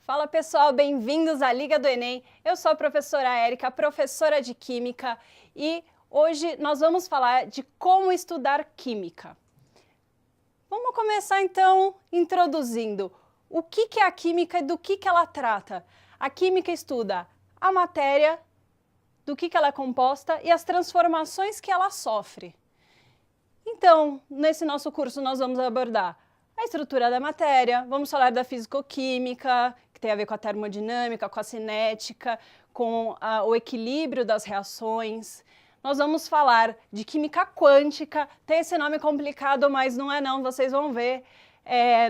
Fala pessoal, bem-vindos à Liga do Enem. Eu sou a professora Érica, professora de Química, e hoje nós vamos falar de como estudar Química. Vamos começar então introduzindo o que é a Química e do que ela trata. A Química estuda a matéria, do que ela é composta e as transformações que ela sofre. Então, nesse nosso curso nós vamos abordar a estrutura da matéria, vamos falar da fisicoquímica, que tem a ver com a termodinâmica, com a cinética, com o equilíbrio das reações. Nós vamos falar de química quântica, tem esse nome complicado, mas não é não, vocês vão ver.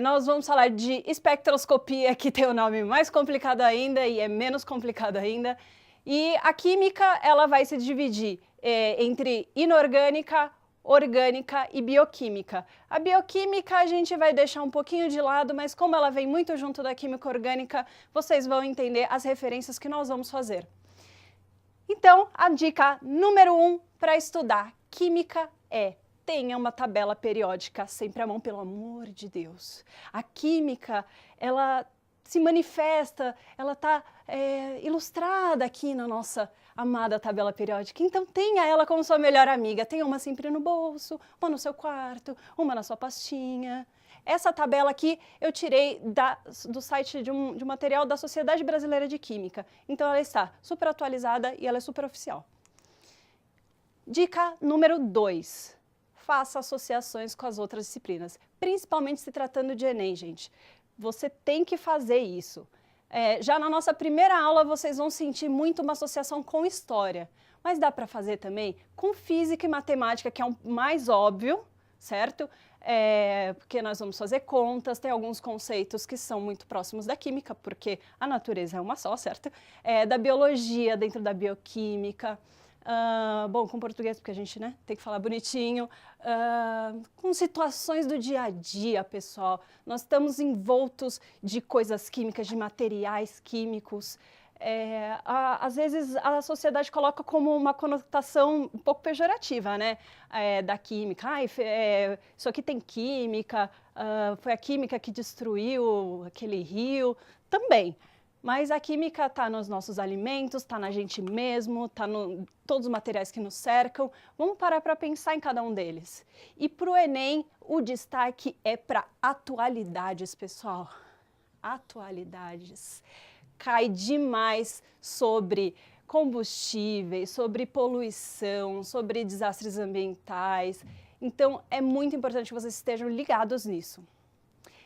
Nós vamos falar de espectroscopia, que tem o nome mais complicado ainda e é menos complicado ainda. E a química, ela vai se dividir entre inorgânica, orgânica e bioquímica. A bioquímica a gente vai deixar um pouquinho de lado, mas como ela vem muito junto da química orgânica, vocês vão entender as referências que nós vamos fazer. Então, a dica número 1 para estudar química é: tenha uma tabela periódica sempre à mão, pelo amor de Deus. A química, ela se manifesta, ela está ilustrada aqui na nossa amada tabela periódica. Então tenha ela como sua melhor amiga. Tenha uma sempre no bolso, uma no seu quarto, uma na sua pastinha. Essa tabela aqui eu tirei do site de um material da Sociedade Brasileira de Química. Então ela está super atualizada e ela é super oficial. Dica número 2. Faça associações com as outras disciplinas, principalmente se tratando de Enem, gente. Você tem que fazer isso. Já na nossa primeira aula vocês vão sentir muito uma associação com história, mas dá para fazer também com física e matemática, que é o mais óbvio, certo? Porque nós vamos fazer contas, tem alguns conceitos que são muito próximos da química, porque a natureza é uma só, certo? Da biologia, dentro da bioquímica. Bom, com português, porque a gente tem que falar bonitinho, com situações do dia a dia, pessoal. Nós estamos envoltos de coisas químicas, de materiais químicos. Às vezes a sociedade coloca como uma conotação um pouco pejorativa, né, da química. Isso aqui tem química, foi a química que destruiu aquele rio. Também. Mas a química está nos nossos alimentos, está na gente mesmo, está em todos os materiais que nos cercam. Vamos parar para pensar em cada um deles. E para o Enem, o destaque é para atualidades, pessoal. Atualidades. Cai demais sobre combustíveis, sobre poluição, sobre desastres ambientais. Então, é muito importante que vocês estejam ligados nisso.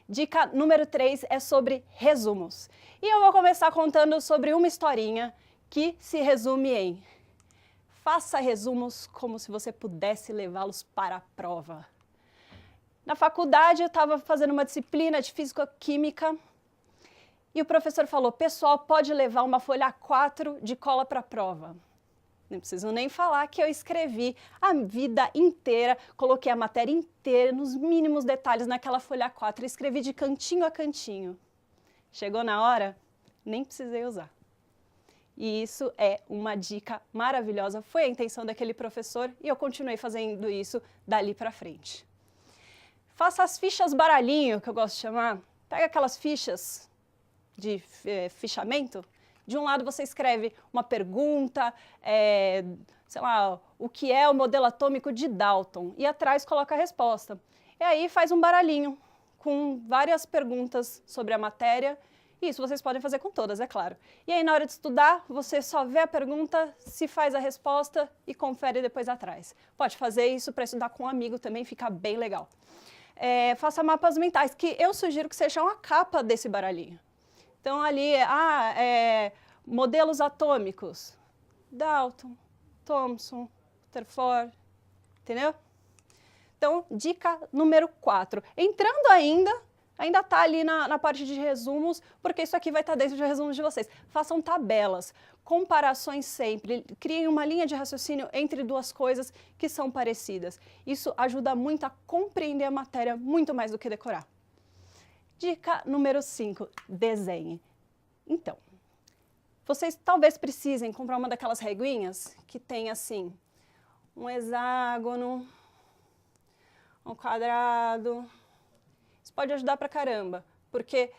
Dica número 3 é sobre resumos. E eu vou começar contando sobre uma historinha que se resume em: faça resumos como se você pudesse levá-los para a prova. Na faculdade eu estava fazendo uma disciplina de físico-química e o professor falou: pessoal, pode levar uma folha A4 de cola para a prova. Não preciso nem falar que eu escrevi a vida inteira, coloquei a matéria inteira, nos mínimos detalhes naquela folha A4, escrevi de cantinho a cantinho. Chegou na hora, nem precisei usar. E isso é uma dica maravilhosa, foi a intenção daquele professor e eu continuei fazendo isso dali para frente. Faça as fichas baralhinho, que eu gosto de chamar. Pega aquelas fichas de fichamento. De um lado você escreve uma pergunta, sei lá, o que é o modelo atômico de Dalton, e atrás coloca a resposta. E aí faz um baralhinho com várias perguntas sobre a matéria, e isso vocês podem fazer com todas, é claro. E aí na hora de estudar, você só vê a pergunta, se faz a resposta e confere depois atrás. Pode fazer isso para estudar com um amigo também, fica bem legal. Faça mapas mentais, que eu sugiro que sejam a capa desse baralhinho. Então, ali, modelos atômicos, Dalton, Thomson, Rutherford, entendeu? Então, dica número 4. Entrando ainda está ali na parte de resumos, porque isso aqui vai estar dentro de resumos de vocês. Façam tabelas, comparações sempre, criem uma linha de raciocínio entre duas coisas que são parecidas. Isso ajuda muito a compreender a matéria, muito mais do que decorar. Dica número 5, desenhe. Então, vocês talvez precisem comprar uma daquelas reguinhas que tem assim, um hexágono, um quadrado. Isso pode ajudar pra caramba, porque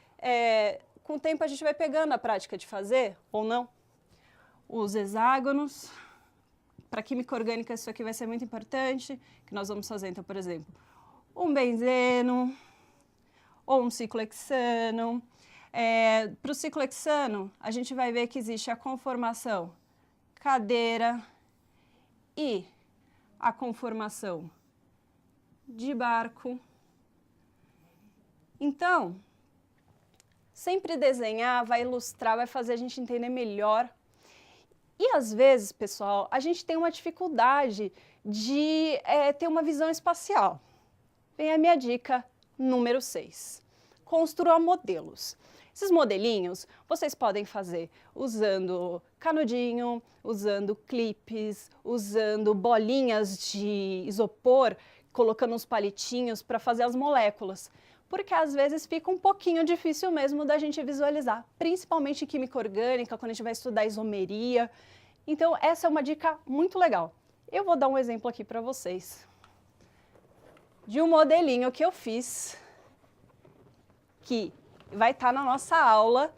com o tempo a gente vai pegando a prática de fazer, ou não. Os hexágonos, para química orgânica isso aqui vai ser muito importante, que nós vamos fazer, então, por exemplo, um benzeno, ou um ciclohexano. Para o ciclohexano, a gente vai ver que existe a conformação cadeira e a conformação de barco. Então, sempre desenhar vai ilustrar, vai fazer a gente entender melhor. E às vezes, pessoal, a gente tem uma dificuldade de ter uma visão espacial. Vem a minha dica número 6. Construa modelos. Esses modelinhos vocês podem fazer usando canudinho, usando clipes, usando bolinhas de isopor, colocando uns palitinhos para fazer as moléculas. Porque às vezes fica um pouquinho difícil mesmo da gente visualizar, principalmente em química orgânica, quando a gente vai estudar isomeria. Então, essa é uma dica muito legal. Eu vou dar um exemplo aqui para vocês de um modelinho que eu fiz, que vai estar na nossa aula,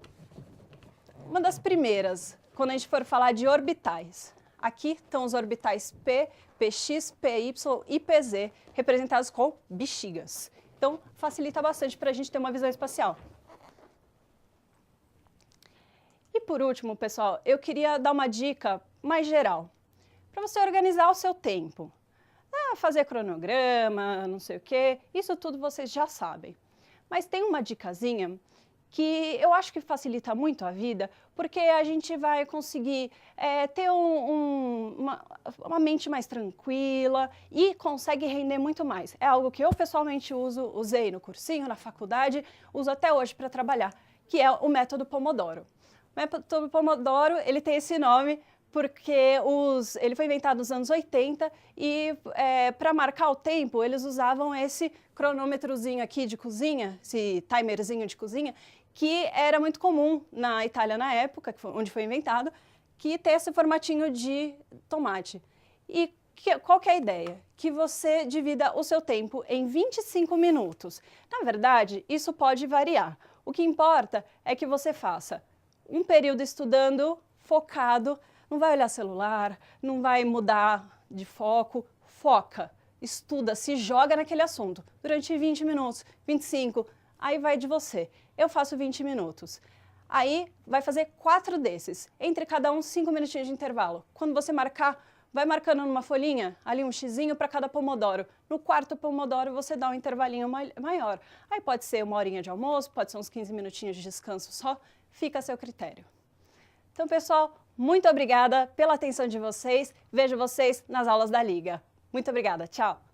uma das primeiras, quando a gente for falar de orbitais. Aqui estão os orbitais P, Px, Py e Pz, representados com bexigas. Então, facilita bastante para a gente ter uma visão espacial. E por último, pessoal, eu queria dar uma dica mais geral, para você organizar o seu tempo. Fazer cronograma, não sei o quê, isso tudo vocês já sabem. Mas tem uma dicasinha que eu acho que facilita muito a vida, porque a gente vai conseguir ter uma mente mais tranquila e consegue render muito mais. É algo que eu pessoalmente usei no cursinho, na faculdade, uso até hoje para trabalhar, que é o método Pomodoro. O método Pomodoro, ele tem esse nome porque ele foi inventado nos anos 80 e para marcar o tempo eles usavam esse cronômetrozinho aqui de cozinha, esse timerzinho de cozinha, que era muito comum na Itália na época, onde foi inventado, que tem esse formatinho de tomate. E qual que é a ideia? Que você divida o seu tempo em 25 minutos. Na verdade, isso pode variar. O que importa é que você faça um período estudando, focado, não vai olhar celular, não vai mudar de foco, foca, estuda, se joga naquele assunto durante 20 minutos, 25, aí vai de você. Eu faço 20 minutos. Aí vai fazer 4 desses, entre cada um 5 minutinhos de intervalo. Quando você marcar, vai marcando numa folhinha, ali um xizinho para cada pomodoro. No quarto pomodoro você dá um intervalinho maior. Aí pode ser 1 horinha de almoço, pode ser uns 15 minutinhos de descanso só, fica a seu critério. Então, pessoal, muito obrigada pela atenção de vocês. Vejo vocês nas aulas da Liga. Muito obrigada, tchau!